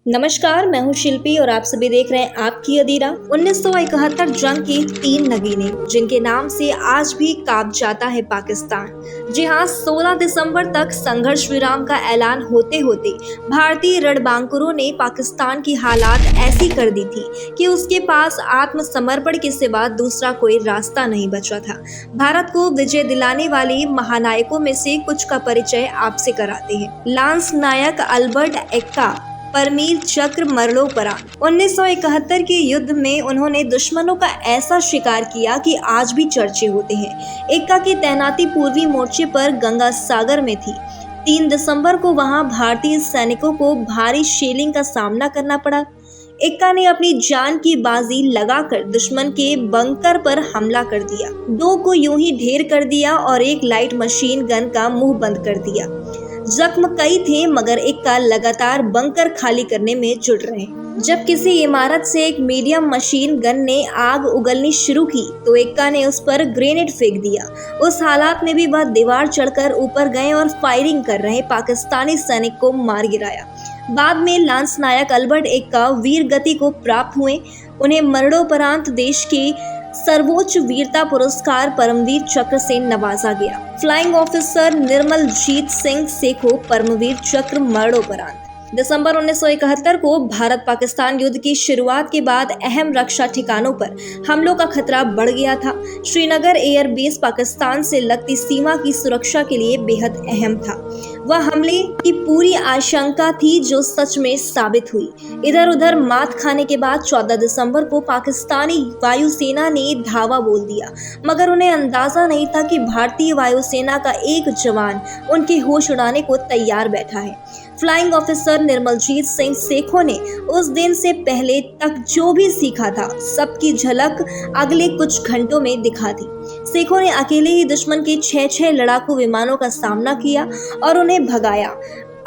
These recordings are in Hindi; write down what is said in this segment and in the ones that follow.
नमस्कार, मैं हूं शिल्पी और आप सभी देख रहे हैं आपकी अदीरा। 1971 जंग की 3 नगीने जिनके नाम से आज भी कांप जाता है पाकिस्तान। जी हां, 16 दिसंबर तक संघर्ष विराम का ऐलान होते होते भारतीय रणबांकुरों ने पाकिस्तान की हालात ऐसी कर दी थी कि उसके पास आत्मसमर्पण के सिवा दूसरा कोई रास्ता नहीं बचा था। भारत को विजय दिलाने वाले महानायकों में से कुछ का परिचय आपसे कराते हैं। लांस नायक अल्बर्ट एक्का परमीर चक्र मरणोपरांत 1971 के युद्ध में उन्होंने दुश्मनों का ऐसा शिकार किया कि आज भी चर्चे होते हैं। एक्का की तैनाती पूर्वी मोर्चे पर गंगा सागर में थी। 3 दिसंबर को वहां भारतीय सैनिकों को भारी शेलिंग का सामना करना पड़ा। एक्का ने अपनी जान की बाजी लगाकर दुश्मन के बंकर पर हमला कर दिया, 2 को यूं ही ढेर कर दिया और एक लाइट मशीन गन का मुंह बंद कर दिया। जख्म कई थे मगर एक्का लगातार बंकर खाली करने में जुट रहे। जब किसी इमारत से एक मीडियम मशीन गन ने आग उगलनी शुरू की तो एक्का ने उस पर ग्रेनेड फेंक दिया। उस हालात में भी वह दीवार चढ़कर ऊपर गए और फायरिंग कर रहे पाकिस्तानी सैनिक को मार गिराया। बाद में लांस नायक अल्बर्ट एक्का वीर गति को प्राप्त हुए। उन्हें मरणोपरांत देश के सर्वोच्च वीरता पुरस्कार परमवीर चक्र से नवाजा गया। फ्लाइंग ऑफिसर निर्मलजीत सिंह सेखो परमवीर चक्र मरणोपरांत। दिसंबर 1971 को भारत पाकिस्तान युद्ध की शुरुआत के बाद अहम रक्षा ठिकानों पर हमलों का खतरा बढ़ गया था। श्रीनगर एयर बेस पाकिस्तान से लगती सीमा की सुरक्षा के लिए बेहद अहम था। वह हमले की पूरी आशंका थी जो सच में साबित हुई। इधर उधर मात खाने के बाद 14 दिसंबर को पाकिस्तानी वायुसेना ने धावा बोल दिया, मगर उन्हें अंदाजा नहीं था कि भारतीय वायुसेना का एक जवान उनके होश उड़ाने को तैयार बैठा है। फ्लाइंग ऑफिसर निर्मलजीत सिंह सेखो ने उस दिन से पहले तक जो भी सीखा था सबकी झलक अगले कुछ घंटों में दिखा दी। सेखो ने अकेले ही दुश्मन के 6 लड़ाकू विमानों का सामना किया और उन्हें भगाया।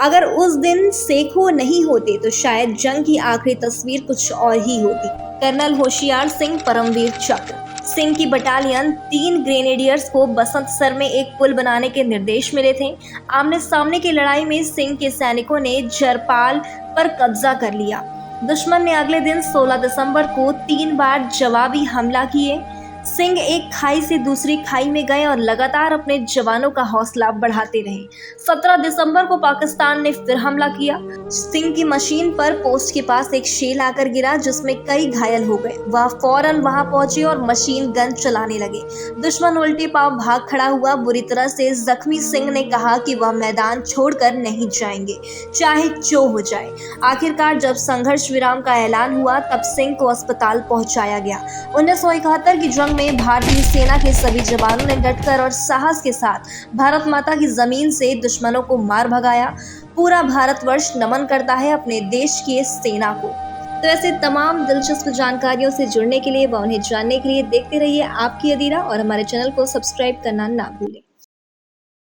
अगर उस दिन सेखो नहीं होते तो शायद जंग की आखिरी तस्वीर कुछ और ही होती। कर्नल होशियार सिंह परमवीर चक्र सिंह की बटालियन 3 ग्रेनेडियर्स को बसंतसर में एक पुल बनाने के निर्देश मिले थे। आमने सामने की लड़ाई में सिंह के सैनिकों ने जरपाल पर कब्जा कर लिया। दुश्मन ने अगले दिन 16 दिसंबर को 3 बार जवाबी हमला किए। सिंह एक खाई से दूसरी खाई में गए और लगातार अपने जवानों का हौसला बढ़ाते रहे। 17 दिसंबर को पाकिस्तान ने फिर हमला किया। सिंह की मशीन पर पोस्ट के पास एक शेल आकर गिरा जिसमें कई घायल हो गए। वह फौरन वहां पहुंचे और मशीन गन चलाने लगे। दुश्मन उल्टे पांव भाग खड़ा हुआ। बुरी तरह से जख्मी सिंह ने कहा कि वह मैदान छोड़कर नहीं जाएंगे, चाहे जो हो जाए। आखिरकार जब संघर्ष विराम का ऐलान हुआ तब सिंह को अस्पताल पहुंचाया गया। 1971 की जंग में भारतीय सेना के सभी जवानों ने डटकर और साहस के साथ भारत माता की जमीन से दुश्मनों को मार भगाया। पूरा भारतवर्ष नमन करता है अपने देश की सेना को। तो ऐसे तमाम दिलचस्प जानकारियों से जुड़ने के लिए व उन्हें जानने के लिए देखते रहिए आपकी अदीरा और हमारे चैनल को सब्सक्राइब करना ना भूलें।